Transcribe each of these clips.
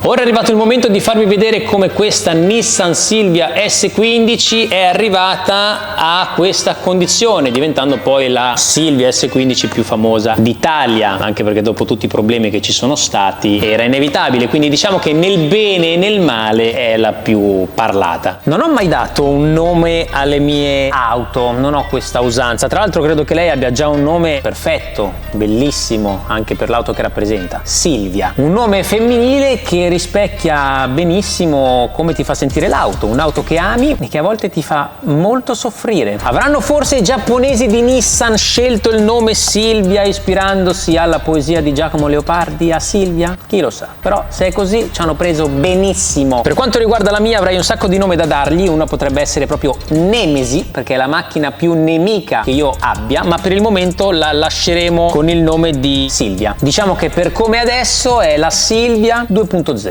Ora è arrivato il momento di farvi vedere come questa Nissan Silvia S15 è arrivata a questa condizione, diventando poi la Silvia S15 più famosa d'Italia, anche perché dopo tutti i problemi che ci sono stati era inevitabile, quindi diciamo che nel bene e nel male è la più parlata. Non ho mai dato un nome alle mie auto, non ho questa usanza, tra l'altro credo che lei abbia già un nome perfetto, bellissimo, anche per l'auto che rappresenta, Silvia, un nome femminile che rispecchia benissimo come ti fa sentire l'auto, un'auto che ami e che a volte ti fa molto soffrire. Avranno forse i giapponesi di Nissan scelto il nome Silvia ispirandosi alla poesia di Giacomo Leopardi a Silvia? Chi lo sa, però se è così ci hanno preso benissimo. Per quanto riguarda la mia avrei un sacco di nome da dargli, una potrebbe essere proprio Nemesi, perché è la macchina più nemica che io abbia, ma per il momento la lasceremo con il nome di Silvia. Diciamo che per come adesso è la Silvia 2.0.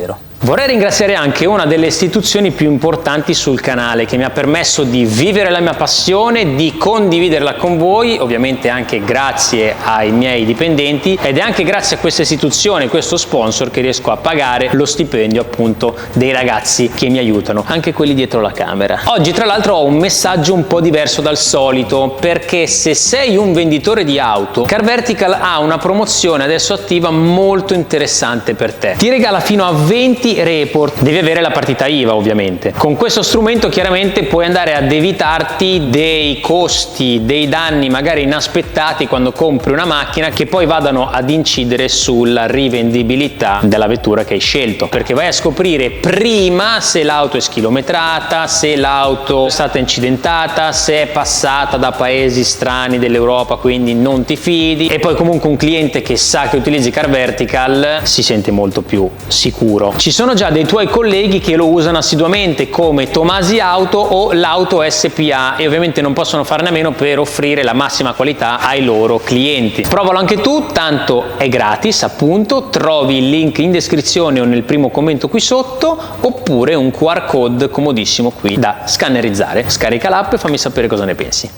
Vorrei ringraziare anche una delle istituzioni più importanti sul canale che mi ha permesso di vivere la mia passione, di condividerla con voi, ovviamente anche grazie ai miei dipendenti, ed è anche grazie a questa istituzione, questo sponsor, che riesco a pagare lo stipendio appunto dei ragazzi che mi aiutano, anche quelli dietro la camera. Oggi tra l'altro ho un messaggio un po' diverso dal solito, perché se sei un venditore di auto, Car Vertical ha una promozione adesso attiva molto interessante per te. Ti regala fino a 20 report, devi avere la partita IVA ovviamente. Con questo strumento chiaramente puoi andare ad evitarti dei costi, dei danni magari inaspettati quando compri una macchina che poi vadano ad incidere sulla rivendibilità della vettura che hai scelto, perché vai a scoprire prima se l'auto è schilometrata, se l'auto è stata incidentata, se è passata da paesi strani dell'Europa, quindi non ti fidi, e poi comunque un cliente che sa che utilizzi Car Vertical si sente molto più sicuro. Ci sono già dei tuoi colleghi che lo usano assiduamente come Tomasi Auto o l'Auto SPA e ovviamente non possono farne a meno per offrire la massima qualità ai loro clienti. Provalo anche tu, tanto è gratis appunto, trovi il link in descrizione o nel primo commento qui sotto, oppure un QR code comodissimo qui da scannerizzare. Scarica l'app e fammi sapere cosa ne pensi.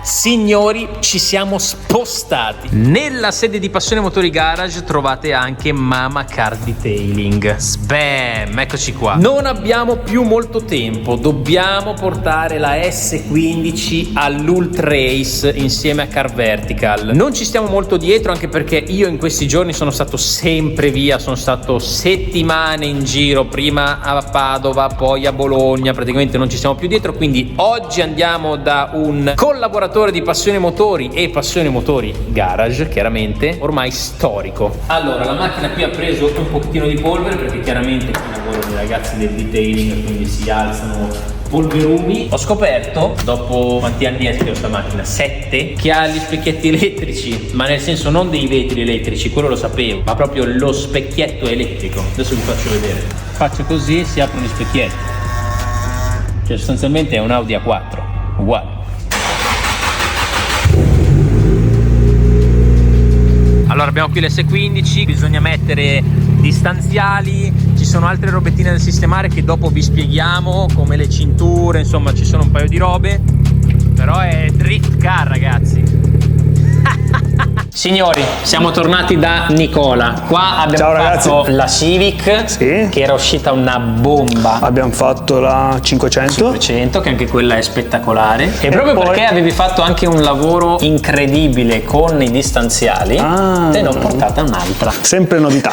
Signori, ci siamo spostati. Nella sede di Passione Motori Garage trovate anche Mama Car Detailing. Sbam, eccoci qua. Non abbiamo più molto tempo, dobbiamo portare la S15 all'Ultra Race insieme a Car Vertical. Non ci stiamo molto dietro, anche perché io in questi giorni sono stato sempre via, sono stato settimane in giro, prima a Padova, poi a Bologna, praticamente non ci stiamo più dietro, quindi oggi andiamo da un collaboratore di Passione Motori e Passione Motori Garage, chiaramente ormai storico. Allora, la macchina qui ha preso un pochettino di polvere perché chiaramente qui lavorano i ragazzi del detailing, quindi si alzano polverumi. Ho scoperto, dopo quanti anni è che ho questa macchina? 7, che ha gli specchietti elettrici, ma nel senso non dei vetri elettrici, quello lo sapevo, ma proprio lo specchietto elettrico. Adesso vi faccio vedere. Faccio così e si aprono gli specchietti. Cioè sostanzialmente è un Audi A4, uguale. Allora abbiamo qui l'S15, bisogna mettere distanziali, ci sono altre robettine da sistemare che dopo vi spieghiamo, come le cinture, insomma ci sono un paio di robe, però è drift car, ragazzi. Signori, siamo tornati da Nicola. Qua abbiamo fatto la Civic, sì, che era uscita una bomba. Abbiamo fatto la 500, che anche quella è spettacolare. E proprio poi, perché avevi fatto anche un lavoro incredibile con i distanziali, te ne ho portata un'altra. Sempre novità.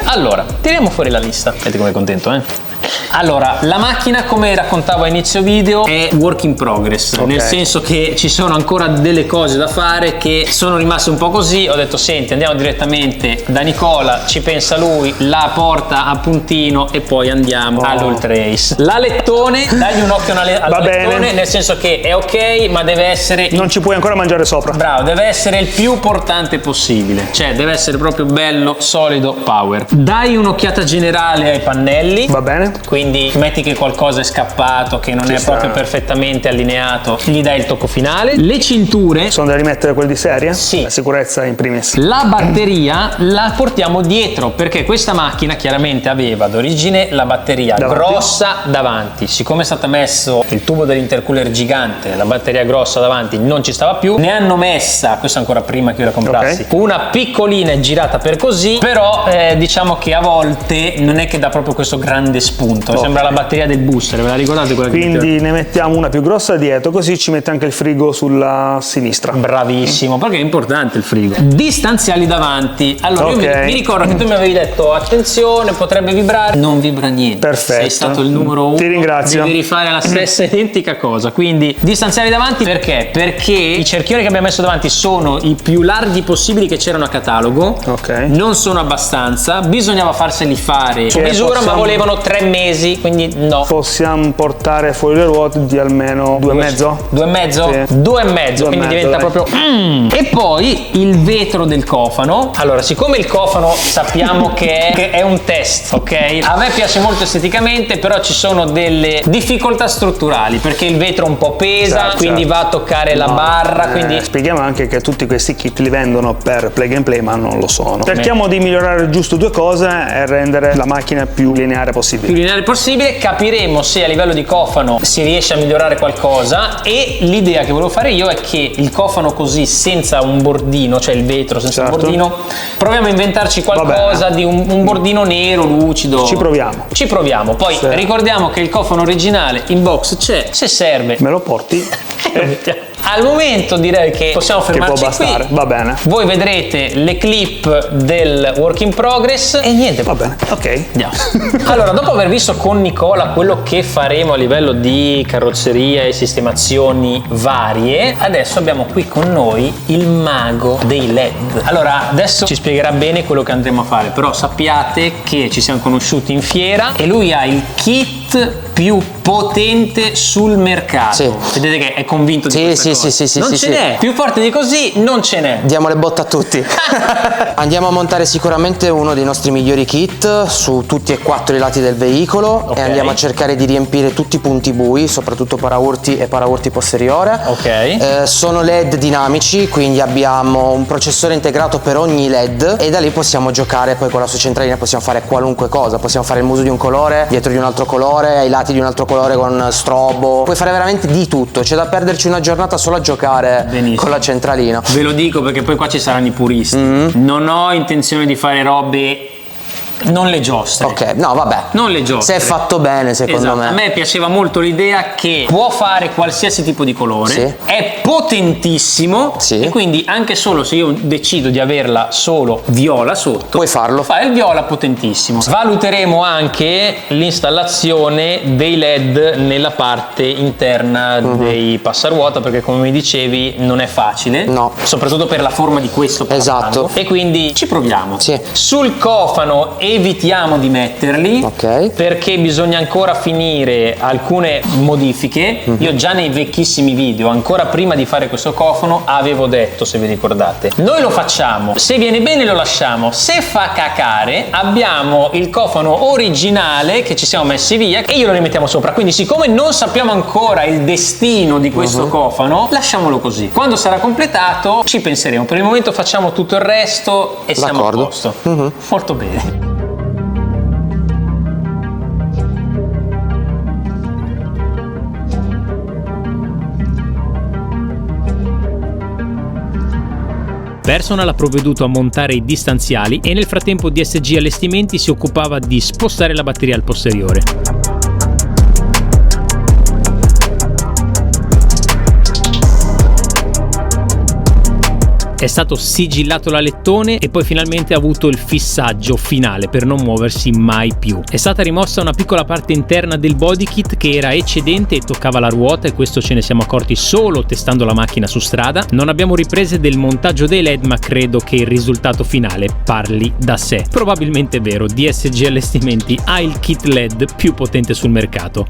Allora, tiriamo fuori la lista. Vedete come contento, eh? Allora, la macchina, come raccontavo a inizio video, è work in progress, nel senso che ci sono ancora delle cose da fare che sono rimaste un po' così. Ho detto, senti, andiamo direttamente da Nicola, ci pensa lui, la porta a puntino e poi andiamo all'Ultra-Ace. L'alettone, dagli un occhio all'alettone, nel senso che è ok, ma deve essere... Non ci puoi ancora mangiare sopra. Bravo, deve essere il più portante possibile, cioè deve essere proprio bello, solido, power. Dai un'occhiata generale ai pannelli. Va bene. Quindi metti che qualcosa è scappato, che non è proprio perfettamente allineato, gli dai il tocco finale. Le cinture sono da rimettere quelle di serie? Sì. La sicurezza in primis. La batteria la portiamo dietro, perché questa macchina chiaramente aveva d'origine la batteria grossa davanti. Siccome è stato messo il tubo dell'intercooler gigante, la batteria grossa davanti non ci stava più, ne hanno messa, questo ancora prima che io la comprassi, una piccolina e girata per così, però diciamo che a volte non è che dà proprio questo grande spunto. Sembra la batteria del booster, ve la ricordate quella? Quindi ne mettiamo una più grossa dietro, così ci mette anche il frigo sulla sinistra. Bravissimo, perché è importante il frigo. Distanziali davanti. Allora io mi ricordo che tu mi avevi detto attenzione, potrebbe vibrare. Non vibra niente. Perfetto. Sei stato il numero 1. Ti ringrazio. Devi rifare la stessa identica cosa. Quindi distanziali davanti perché? Perché i cerchioni che abbiamo messo davanti sono i più larghi possibili che c'erano a catalogo. Non sono abbastanza, bisognava farseli fare su misura, ma volevano 3 mesi, quindi no. Possiamo portare fuori le ruote di almeno 2,5? 2,5? Sì. 2,5, quindi diventa proprio... E poi il vetro del cofano. Allora, siccome il cofano sappiamo che è un test, ok? A me piace molto esteticamente, però ci sono delle difficoltà strutturali, perché il vetro un po' pesa, quindi va a toccare la barra, quindi... Spieghiamo anche che tutti questi kit li vendono per plug and play, ma non lo sono. Cerchiamo di migliorare giusto due cose e rendere la macchina più lineare possibile. Capiremo se a livello di cofano si riesce a migliorare qualcosa, e l'idea che volevo fare io è che il cofano così senza un bordino, cioè il vetro senza un bordino, proviamo a inventarci qualcosa di un bordino nero lucido. Ci proviamo. Poi ricordiamo che il cofano originale in box c'è, se serve me lo porti. Al momento direi che possiamo fermarci qui. Va bene. Voi vedrete le clip del work in progress e niente. Va bene, ok. Andiamo. Allora, dopo aver visto con Nicola quello che faremo a livello di carrozzeria e sistemazioni varie, adesso abbiamo qui con noi il mago dei LED. Allora, adesso ci spiegherà bene quello che andremo a fare, però sappiate che ci siamo conosciuti in fiera e lui ha il kit più potente sul mercato. Vedete che è convinto di questa cosa. Non ce n'è. Più forte di così non ce n'è. Diamo le botte a tutti. Andiamo a montare sicuramente uno dei nostri migliori kit su tutti e 4 i lati del veicolo e andiamo a cercare di riempire tutti i punti bui, soprattutto paraurti e paraurti posteriore. Sono LED dinamici, quindi abbiamo un processore integrato per ogni LED e da lì possiamo giocare poi con la sua centralina, possiamo fare qualunque cosa, possiamo fare il muso di un colore, dietro di un altro colore, ai lati di un altro colore con strobo, puoi fare veramente di tutto, c'è da perderci una giornata solo a giocare con la centralina. Ve lo dico perché poi qua ci saranno i puristi. Non ho intenzione di fare robe, non le giostre. No, vabbè. Non le giostre. Se è fatto bene, secondo me. A me piaceva molto l'idea che può fare qualsiasi tipo di colore, è potentissimo e quindi anche solo se io decido di averla solo viola sotto, puoi farlo. Fa il viola potentissimo. Valuteremo anche l'installazione dei LED nella parte interna dei passaruota, perché come mi dicevi non è facile. No. Soprattutto per la forma di questo passaruota. E quindi ci proviamo. Sul cofano evitiamo di metterli, Ok. perché bisogna ancora finire alcune modifiche. Io già nei vecchissimi video, ancora prima di fare questo cofano, avevo detto, se vi ricordate, noi lo facciamo, se viene bene lo lasciamo, se fa cacare abbiamo il cofano originale che ci siamo messi via e glielo rimettiamo sopra. Quindi siccome non sappiamo ancora il destino di questo cofano, lasciamolo così. Quando sarà completato ci penseremo. Per il momento facciamo tutto il resto e siamo a D'accordo. posto. Molto bene. Personal ha provveduto a montare i distanziali e nel frattempo DSG Allestimenti si occupava di spostare la batteria al posteriore. È stato sigillato l'alettone e poi finalmente ha avuto il fissaggio finale per non muoversi mai più. È stata rimossa una piccola parte interna del body kit che era eccedente e toccava la ruota, e questo ce ne siamo accorti solo testando la macchina su strada. Non abbiamo riprese del montaggio dei LED, ma credo che il risultato finale parli da sé. Probabilmente è vero, DSG Allestimenti ha il kit LED più potente sul mercato.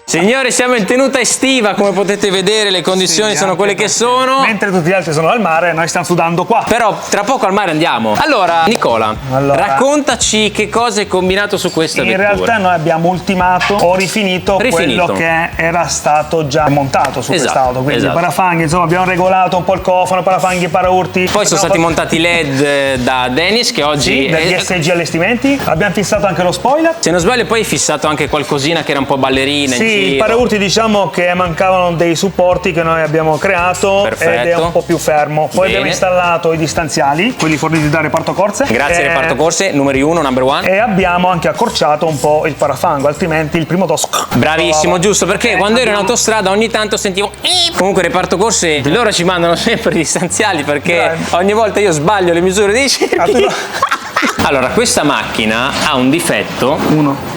Signori, siamo in tenuta estiva, come potete vedere le condizioni sono quelle che sono. Mentre tutti gli altri sono al mare, noi stiamo sudando qua. Però tra poco al mare andiamo. Allora, Nicola, raccontaci che cosa hai combinato su questa In vettura. realtà noi abbiamo ultimato o rifinito quello che era stato già montato su quest'auto. Quindi parafanghi, insomma, abbiamo regolato un po' il cofano, parafanghi, paraurti. Poi sono stati montati LED da Dennis, che oggi da DSG Allestimenti. Abbiamo fissato anche lo spoiler. Se non sbaglio poi hai fissato anche qualcosina che era un po' ballerina. Sì, in il giro. paraurti, diciamo che mancavano dei supporti che noi abbiamo creato. Perfetto. Ed è un po' più fermo. Poi abbiamo installato i distanziali, quelli forniti da Reparto Corse. Grazie Reparto Corse, numeri 1, number 1. E abbiamo anche accorciato un po' il parafango, altrimenti il primo tosso. Bravissimo, giusto, perché quando ero in autostrada ogni tanto sentivo comunque Reparto Corse, loro ci mandano sempre i distanziali, perché ogni volta io sbaglio le misure dei cerchi. Allora, questa macchina ha un difetto.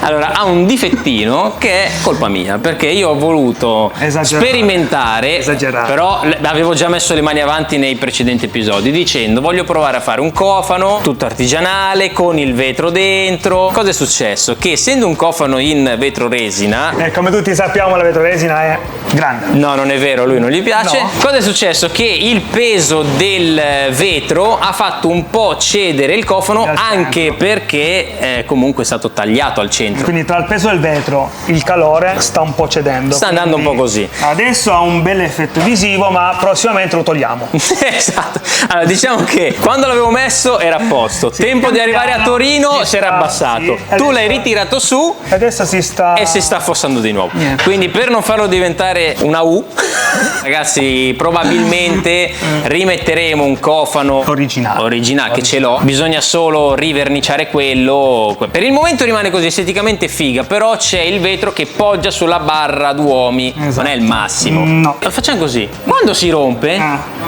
Allora, ha un difettino che è colpa mia, perché io ho voluto sperimentare, però avevo già messo le mani avanti nei precedenti episodi dicendo voglio provare a fare un cofano tutto artigianale con il vetro dentro. Cosa è successo? Che essendo un cofano in vetro resina, come tutti sappiamo, la vetro resina è grande. No, non è vero, a lui non gli piace. No. Cosa è successo? Che il peso del vetro ha fatto un po' cedere il cofano, anche perché comunque è stato tagliato al centro. Quindi tra il peso del vetro, il calore sta un po' cedendo. Sta andando un po' così. Adesso ha un bel effetto visivo, ma prossimamente lo togliamo. Esatto. Allora, diciamo che quando l'avevo messo era a posto. Tempo di arrivare a Torino si era abbassato. Tu l'hai ritirato su e adesso si sta affossando di nuovo. Quindi per non farlo diventare una U, ragazzi, probabilmente rimetteremo un cofano originale che ce l'ho. Bisogna solo riverniciare quello. Per il momento rimane così, esteticamente figa, però c'è il vetro che poggia sulla barra d'uomi. Non è il massimo. No. Lo facciamo così. Quando si rompe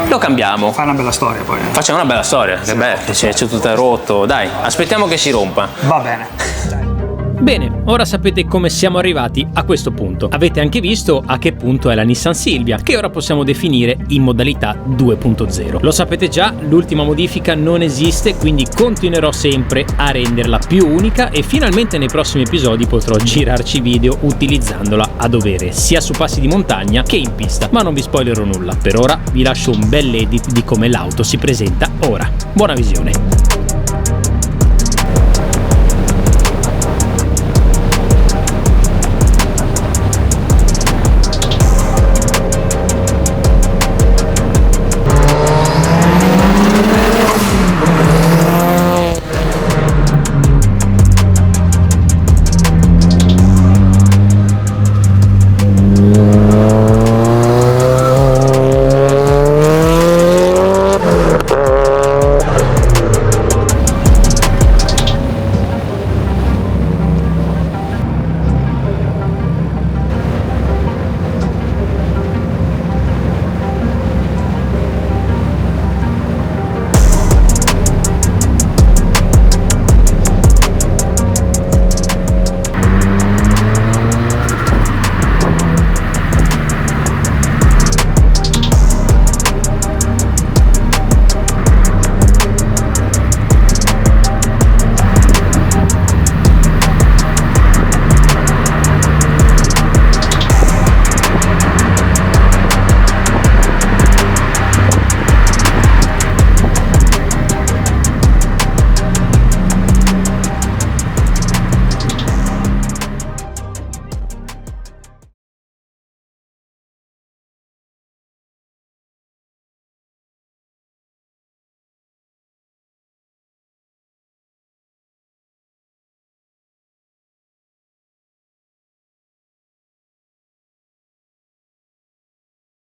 lo cambiamo. Fa una bella storia poi. Facciamo una bella storia. Che bello, c'è tutto rotto. Dai, aspettiamo che si rompa. Va bene. Bene, ora sapete come siamo arrivati a questo punto. Avete anche visto a che punto è la Nissan Silvia, che ora possiamo definire in modalità 2.0. Lo sapete già, l'ultima modifica non esiste, quindi continuerò sempre a renderla più unica e finalmente nei prossimi episodi potrò girarci video utilizzandola a dovere, sia su passi di montagna che in pista. Ma non vi spoilerò nulla, per ora vi lascio un bel edit di come l'auto si presenta ora. Buona visione!